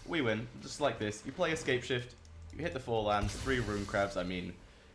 we win. Just like this. You play Scapeshift, you hit the 4 lands, 3 Rune Crabs. I mean,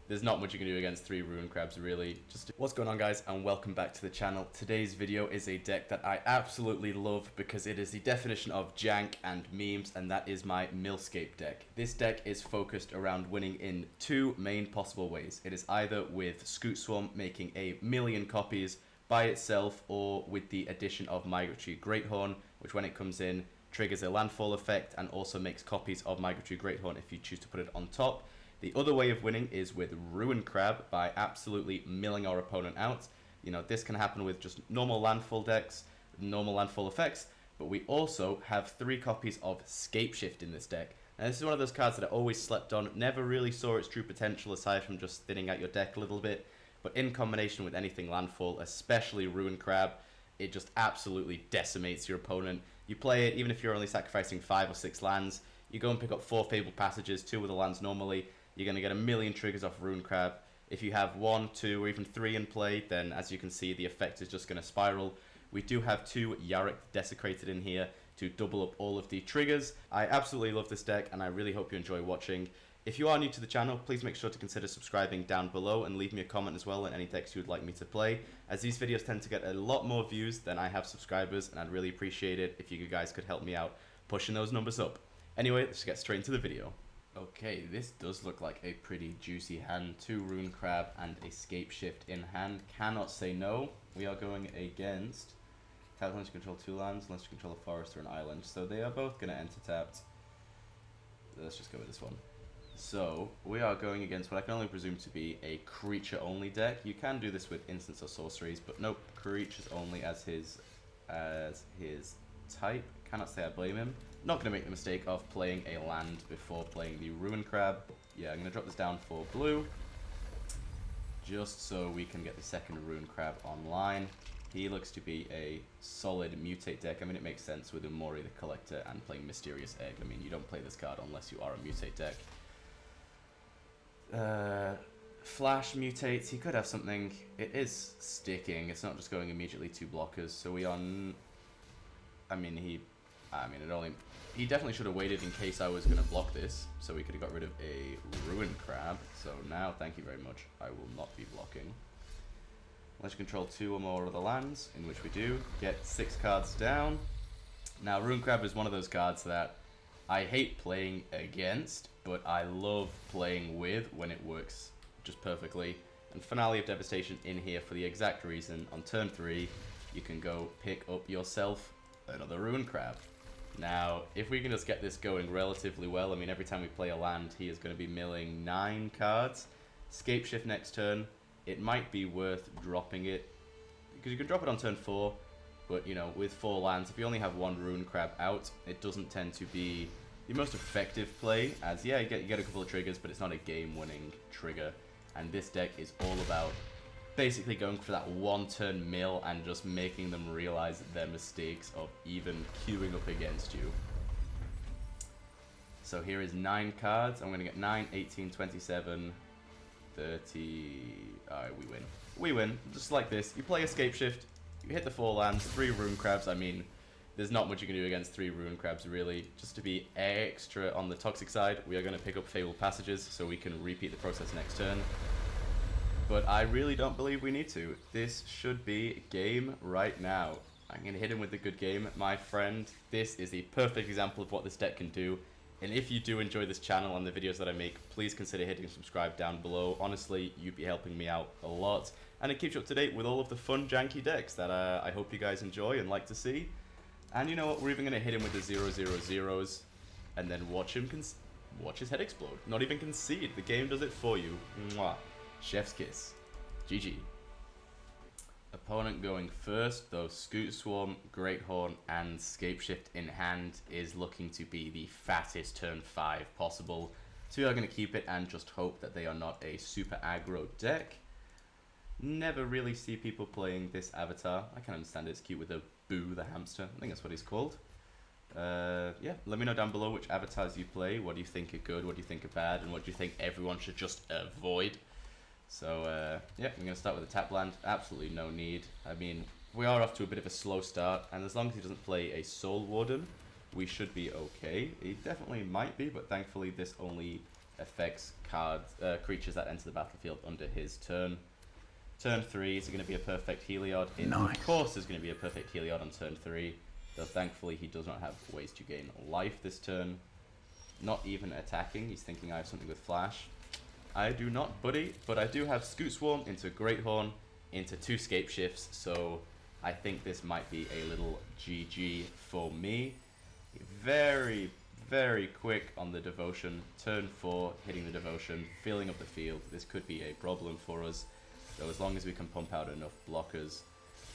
there's not much you can do against 3 Rune Crabs, really. What's going on, guys, and welcome back to the channel. Today's video is a deck that I absolutely love because it is the definition of jank and memes, and that is my Millscape deck. This deck is focused around winning in 2 main possible ways. It is either with Scute Swarm making a million copies by itself, or with the addition of Migratory Greathorn, which when it comes in, triggers a landfall effect and also makes copies of Migratory Greathorn if you choose to put it on top. The other way of winning is with Ruin Crab by absolutely milling our opponent out. You know, this can happen with just normal landfall decks, normal landfall effects, but we also have 3 copies of Scapeshift in this deck. Now, this is one of those cards that I always slept on, never really saw its true potential aside from just thinning out your deck a little bit, but in combination with anything landfall, especially Ruin Crab, it just absolutely decimates your opponent. You play it even if you're only sacrificing 5 or 6 lands, you go and pick up 4 Fabled Passages, 2 of the lands normally, you're going to get a million triggers off Ruin Crab. If you have 1, 2, or even 3 in play, then as you can see, the effect is just going to spiral. We do have 2 Yarok Desecrated in here to double up all of the triggers. I absolutely love this deck, and I really hope you enjoy watching. If you are new to the channel, please make sure to consider subscribing down below and leave me a comment as well on any decks you would like me to play, as these videos tend to get a lot more views than I have subscribers, and I'd really appreciate it if you guys could help me out pushing those numbers up. Anyway, let's get straight into the video. Okay, this does look like a pretty juicy hand. 2 Ruin Crab and a Scapeshift in hand. Cannot say no. We are going against tap unless you control 2 lands, unless you control a forest or an island. So they are both going to enter tapped. Let's just go with this one. So we are going against what I can only presume to be a creature only deck. You can do this with instants or sorceries, but nope, creatures only as his type. Cannot say I blame him. Not going to make the mistake of playing a land before playing the Ruin Crab. Yeah, I'm going to drop this down for blue, just so we can get the second Ruin Crab online. He looks to be a solid mutate deck. I mean, it makes sense with Umori the Collector and playing Mysterious Egg. I mean, you don't play this card unless you are a mutate deck. Flash mutates. He could have something. It is sticking. It's not just going immediately 2 blockers. So we are. He definitely should have waited in case I was going to block this, so we could have got rid of a Ruin Crab. So now, thank you very much, I will not be blocking. Unless you control 2 or more of the lands, in which we do, get 6 cards down. Now, Ruin Crab is one of those cards that I hate playing against, but I love playing with when it works just perfectly. And Finale of Devastation in here for the exact reason. On turn 3, you can go pick up yourself another Ruin Crab. Now, if we can just get this going relatively well, I mean, every time we play a land, he is going to be milling 9 cards. Scapeshift next turn, it might be worth dropping it, because you can drop it on turn 4, but, you know, with 4 lands, if you only have 1 Ruin Crab out, it doesn't tend to be the most effective play, as, yeah, you get a couple of triggers, but it's not a game-winning trigger, and this deck is all about basically going for that 1-turn mill and just making them realize their mistakes of even queuing up against you. So here is 9 cards. I'm going to get 9, 18, 27, 30... Alright, we win. We win. Just like this. You play a Scapeshift, you hit the 4 lands, 3 Ruin Crabs. I mean, there's not much you can do against 3 Ruin Crabs, really. Just to be extra on the toxic side, we are going to pick up Fabled Passages so we can repeat the process next turn. But I really don't believe we need to. This should be game right now. I'm going to hit him with the good game, my friend. This is the perfect example of what this deck can do. And if you do enjoy this channel and the videos that I make, please consider hitting subscribe down below. Honestly, you'd be helping me out a lot. And it keeps you up to date with all of the fun, janky decks that I hope you guys enjoy and like to see. And you know what? We're even going to hit him with the 0/0/0s and then watch his head explode. Not even concede. The game does it for you. Mwah. Chef's kiss. GG. Opponent going first, though Scute Swarm, Greathorn, and Scapeshift in hand is looking to be the fattest turn 5 possible. So we are going to keep it and just hope that they are not a super aggro deck. Never really see people playing this avatar. I can understand it's cute with a Boo the hamster. I think that's what he's called. Yeah, let me know down below which avatars you play. What do you think are good, what do you think are bad, and what do you think everyone should just avoid? So, yeah, I'm going to start with a tap land. Absolutely no need. I mean, we are off to a bit of a slow start, and as long as he doesn't play a Soul Warden, we should be okay. It definitely might be, but thankfully this only affects creatures that enter the battlefield under his turn. Turn 3, is it going to be a perfect Heliod? Nice. Of course there's going to be a perfect Heliod on turn 3, though thankfully he does not have ways to gain life this turn. Not even attacking, he's thinking I have something with Flash. I do not, buddy, but I do have Scute Swarm into Greathorn, into 2 Scapeshifts, so I think this might be a little GG for me. Very, very quick on the Devotion. Turn 4, hitting the Devotion, filling up the field. This could be a problem for us, though as long as we can pump out enough blockers,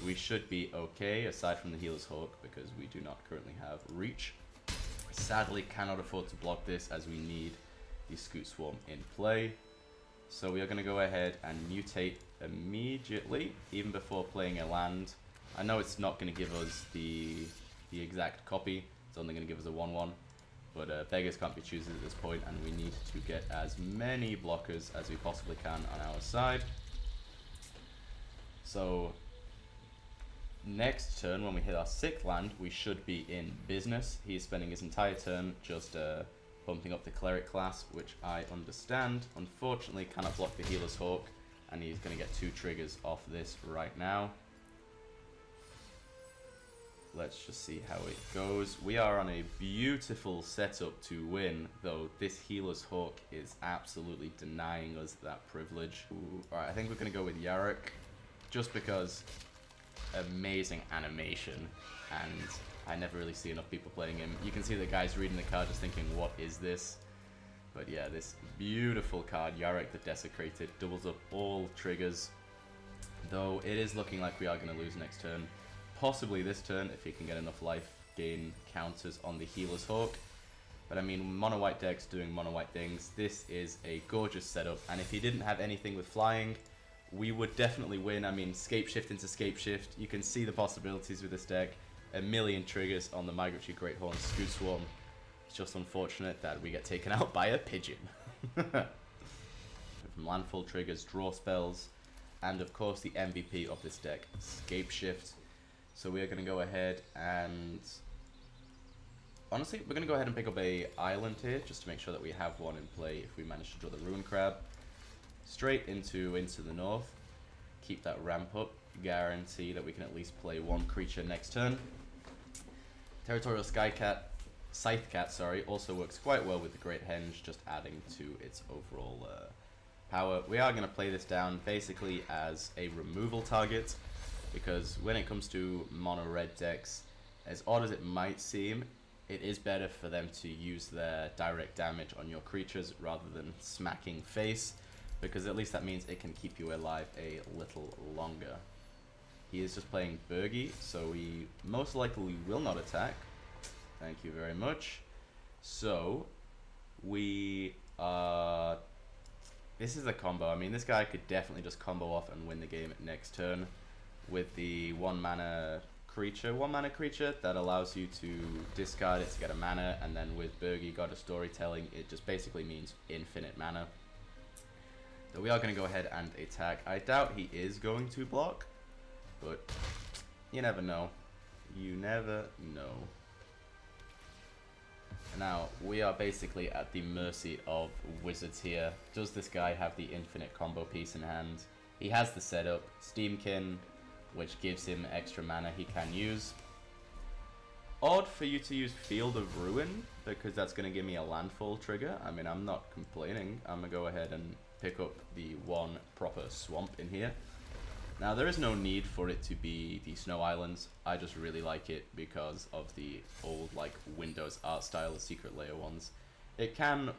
we should be okay, aside from the Healer's Hawk, because we do not currently have reach. Sadly, cannot afford to block this, as we need the Scute Swarm in play. So we are going to go ahead and mutate immediately, even before playing a land. I know it's not going to give us the exact copy, it's only going to give us a 1-1, but beggars can't be choosers at this point, and we need to get as many blockers as we possibly can on our side. So next turn, when we hit our 6th land, we should be in business. He is spending his entire turn just pumping up the Cleric class, which I understand. Unfortunately, cannot block the Healer's Hawk, and he's going to get 2 triggers off this right now. Let's just see how it goes. We are on a beautiful setup to win, though this Healer's Hawk is absolutely denying us that privilege. Alright, I think we're going to go with Yarok, just because amazing animation, and I never really see enough people playing him. You can see the guys reading the card just thinking, what is this? But yeah, this beautiful card, Yarok the Desecrated, doubles up all triggers, though it is looking like we are going to lose next turn. Possibly this turn, if he can get enough life gain counters on the Healer's Hawk. But I mean, mono white decks doing mono white things, this is a gorgeous setup, and if he didn't have anything with flying, we would definitely win. I mean, Scapeshift into Scapeshift, you can see the possibilities with this deck. A million triggers on the Migratory Greathorn, Scute Swarm. It's just unfortunate that we get taken out by a pigeon. From landfall triggers, draw spells, and of course the MVP of this deck, Scapeshift. So we are going to go ahead and... honestly, we're going to go ahead and pick up a island here, just to make sure that we have one in play if we manage to draw the Ruin Crab. Straight into the north. Keep that ramp up. Guarantee that we can at least play 1 creature next turn. Territorial Scythcat, sorry, also works quite well with the Great Hendge, just adding to its overall power. We are going to play this down basically as a removal target, because when it comes to mono red decks, as odd as it might seem, it is better for them to use their direct damage on your creatures rather than smacking face, because at least that means it can keep you alive a little longer. He is just playing Burgi, so he most likely will not attack. Thank you very much. So, we are... this is a combo. I mean, this guy could definitely just combo off and win the game next turn with the 1 mana creature that allows you to discard it to get a mana, and then with Burgi, God of Storytelling, it just basically means infinite mana. So we are going to go ahead and attack. I doubt he is going to block, but you never know. You never know. Now, we are basically at the mercy of wizards here. Does this guy have the infinite combo piece in hand? He has the setup, Steamkin, which gives him extra mana he can use. Odd for you to use Field of Ruin, because that's going to give me a landfall trigger. I mean, I'm not complaining. I'm going to go ahead and pick up the 1 proper swamp in here. Now, there is no need for it to be the Snow Islands. I just really like it because of the old, like, Windows art style, the Secret Layer ones. It can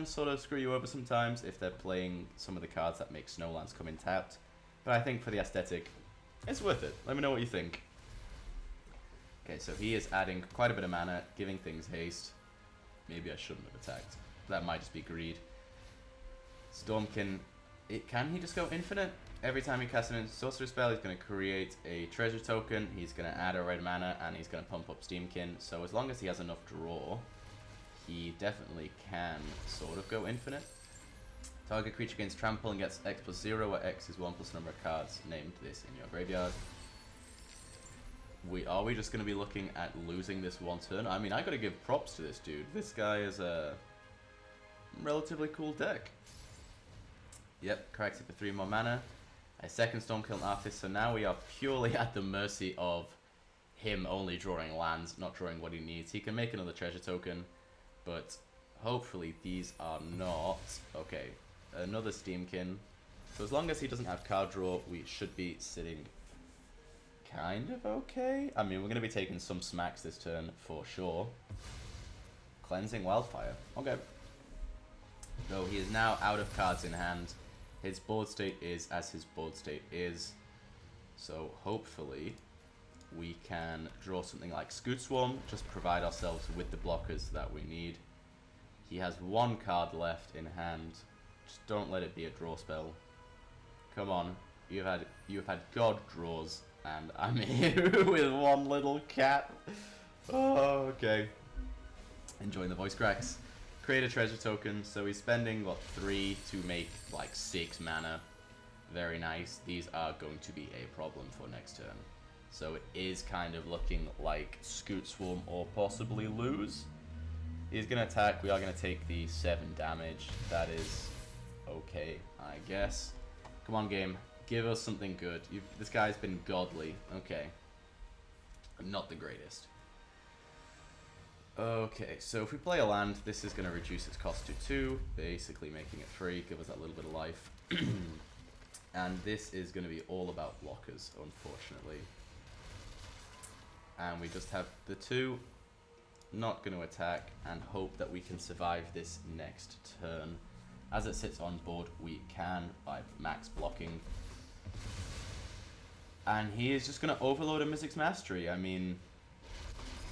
sort of screw you over sometimes if they're playing some of the cards that make Snowlands come in tapped. But I think for the aesthetic, it's worth it. Let me know what you think. Okay, so he is adding quite a bit of mana, giving things haste. Maybe I shouldn't have attacked. That might just be greed. Stormkin, can he just go infinite? Every time he casts an sorcery spell, he's going to create a treasure token, he's going to add a red mana, and he's going to pump up Steamkin. So as long as he has enough draw, he definitely can sort of go infinite. Target creature gains trample and gets X+0, where X is 1 plus number of cards named this in your graveyard. Are we just going to be looking at losing this one turn? I mean, I got to give props to this dude. This guy is a relatively cool deck. Yep, cracks it for 3 more mana. A second Stormkill Artist, so now we are purely at the mercy of him only drawing lands, not drawing what he needs. He can make another treasure token, but hopefully these are not... Okay, another Steamkin. So as long as he doesn't have card draw, we should be sitting kind of okay. I mean, we're going to be taking some smacks this turn for sure. Cleansing Wildfire. Okay. So he is now out of cards in hand. His board state is as his board state is. So hopefully we can draw something like Scute Swarm, just provide ourselves with the blockers that we need. He has 1 card left in hand. Just don't let it be a draw spell. Come on. You've had God draws, and I'm here with 1 little cat. Oh, okay. Enjoying the voice cracks. Create a treasure token, so he's spending, what, 3 to make, like, 6 mana. Very nice. These are going to be a problem for next turn. So it is kind of looking like Scute Swarm or possibly lose. He's going to attack. We are going to take the 7 damage. That is okay, I guess. Come on, game. Give us something good. This guy's been godly. Okay. Not the greatest. Okay, so if we play a land, this is going to reduce its cost to 2, basically making it 3, give us that little bit of life. And this is going to be all about blockers, unfortunately. And we just have the 2, not going to attack, and hope that we can survive this next turn. As it sits on board, we can by max blocking. And he is just going to overload a Mythic's Mastery. I mean...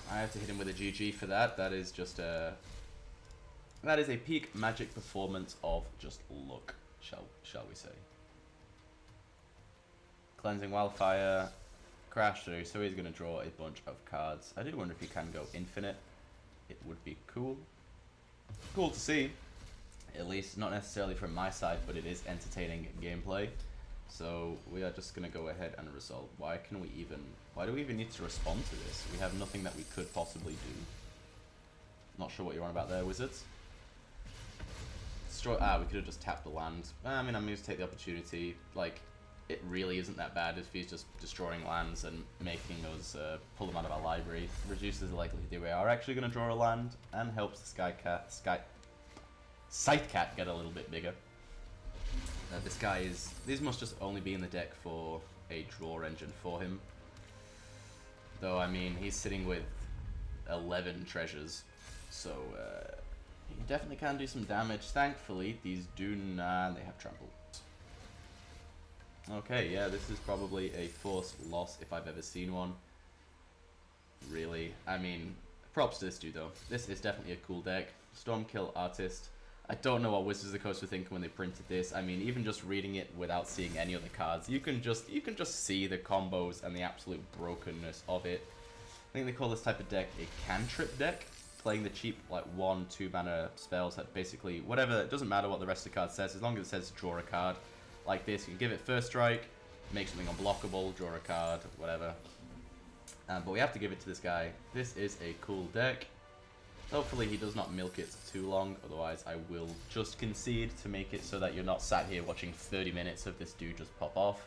I have to hit him with a GG for that. That is just a... That is a peak Magic performance of just luck, shall we say. Cleansing Wildfire, crash through, so he's going to draw a bunch of cards. I do wonder if he can go infinite. It would be cool. Cool to see. At least, not necessarily from my side, but it is entertaining gameplay. So we are just going to go ahead and resolve. Why do we even need to respond to this? We have nothing that we could possibly do. Not sure what you're on about there, wizards. We could have just tapped the land. I mean, I'm going to take the opportunity. Like, it really isn't that bad if he's just destroying lands and making us pull them out of our library. Reduces the likelihood that we are actually going to draw a land and helps the Scythcat get a little bit bigger. These must just only be in the deck for a draw engine for him. Though, I mean, he's sitting with 11 treasures, so he definitely can do some damage. Thankfully, these do not, they have trample. Okay, yeah, this is probably a forced loss if I've ever seen one. Really, I mean, props to this dude though. This is definitely a cool deck. Stormkill Artist. I don't know what Wizards of the Coast were thinking when they printed this. I mean, even just reading it without seeing any other cards, you can just see the combos and the absolute brokenness of it. I think they call this type of deck a cantrip deck, playing the cheap like 1-2 mana spells that basically whatever. It doesn't matter what the rest of the card says as long as it says draw a card. Like this, you can give it first strike, make something unblockable, draw a card, whatever. But we have to give it to this guy. This is a cool deck. Hopefully he does not milk it too long, otherwise I will just concede to make it so that you're not sat here watching 30 minutes of this dude just pop off.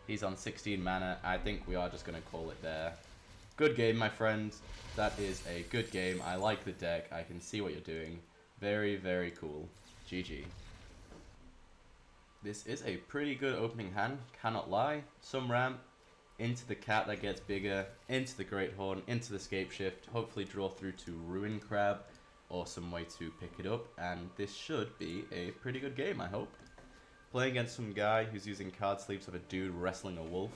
He's on 16 mana. I think we are just going to call it there. Good game, my friend. That is a good game. I like the deck. I can see what you're doing. Very, very cool. GG. This is a pretty good opening hand, cannot lie. Some ramp. Into the cat that gets bigger, into the Greathorn, into the Scapeshift, hopefully draw through to Ruin Crab or some way to pick it up, and this should be a pretty good game, I hope. Playing against some guy who's using card sleeves of a dude wrestling a wolf.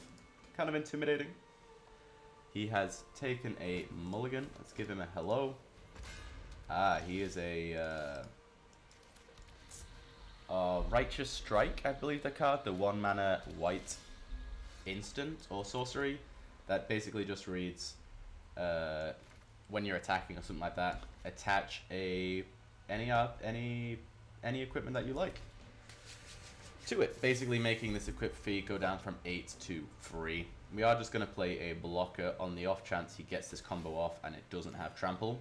Kind of intimidating. He has taken a mulligan. Let's give him a hello. He is a Righteous Strike, I believe the card, the 1 mana white instant or sorcery that basically just reads when you're attacking or something like that, attach any equipment that you like to it, basically making this equip fee go down from 8 to 3. We are just going to play a blocker on the off chance he gets this combo off and it doesn't have trample.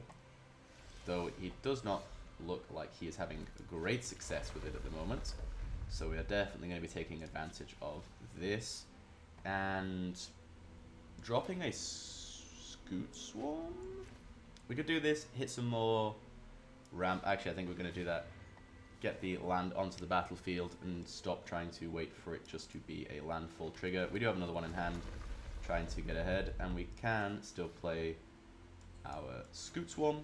Though he does not look like he is having great success with it at the moment. So we are definitely going to be taking advantage of this. And dropping a Scute Swarm? We could do this, hit some more ramp. Actually, I think we're going to do that. Get the land onto the battlefield and stop trying to wait for it just to be a landfall trigger. We do have another one in hand, trying to get ahead, and we can still play our Scute Swarm.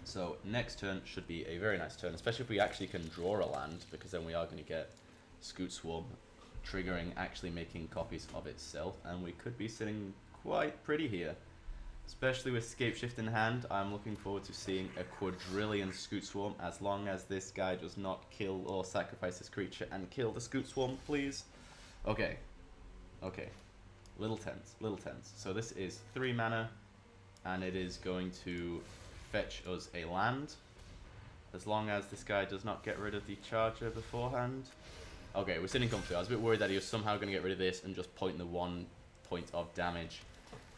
So next turn should be a very nice turn, especially if we actually can draw a land, because then we are going to get Scute Swarm triggering, actually making copies of itself, and we could be sitting quite pretty here. Especially with Scapeshift in hand, I'm looking forward to seeing a quadrillion Scute Swarm, as long as this guy does not kill or sacrifice his creature and kill the Scute Swarm, please. Okay. Okay. Little tense. Little tense. So this is 3 mana, and it is going to fetch us a land, as long as this guy does not get rid of the charger beforehand. Okay, we're sitting comfy. I was a bit worried that he was somehow going to get rid of this and just point the 1 point of damage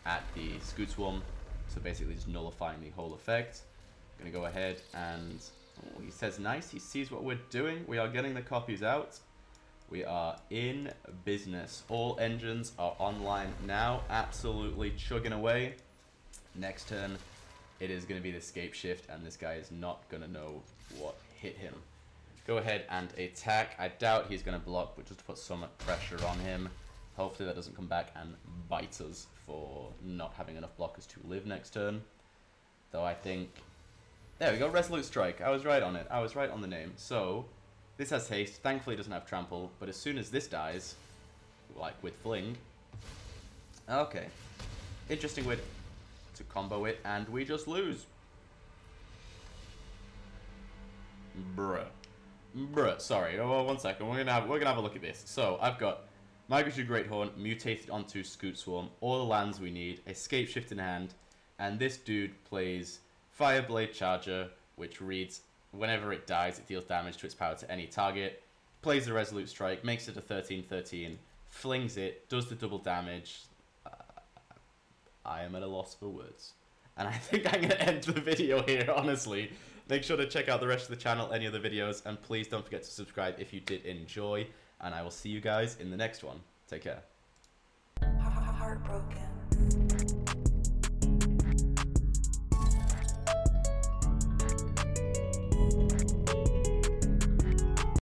at the Scute Swarm, so basically just nullifying the whole effect. I'm going to go ahead and... Oh, he says nice, he sees what we're doing. We are getting the copies out. We are in business. All engines are online now, absolutely chugging away. Next turn, it is going to be the Scapeshift, and this guy is not going to know what hit him. Go ahead and attack. I doubt he's going to block, but just to put some pressure on him. Hopefully that doesn't come back and bite us for not having enough blockers to live next turn. Though I think... There we go, Resolute Strike. I was right on it. I was right on the name. So, this has haste. Thankfully it doesn't have trample. But as soon as this dies, like with Fling... Okay. Interesting way to combo it, and we just lose. Bruh. Bruh, sorry. Oh, 1 second. We're gonna have a look at this. So, I've got Migratory Greathorn mutated onto Scute Swarm, all the lands we need, a Scapeshift in hand, and this dude plays Fireblade Charger, which reads, whenever it dies, it deals damage to its power to any target, plays the Resolute Strike, makes it a 13/13, flings it, does the double damage. I am at a loss for words. And I think I'm going to end the video here, honestly. Make sure to check out the rest of the channel, any other videos, and please don't forget to subscribe if you did enjoy. And I will see you guys in the next one. Take care. Heartbroken.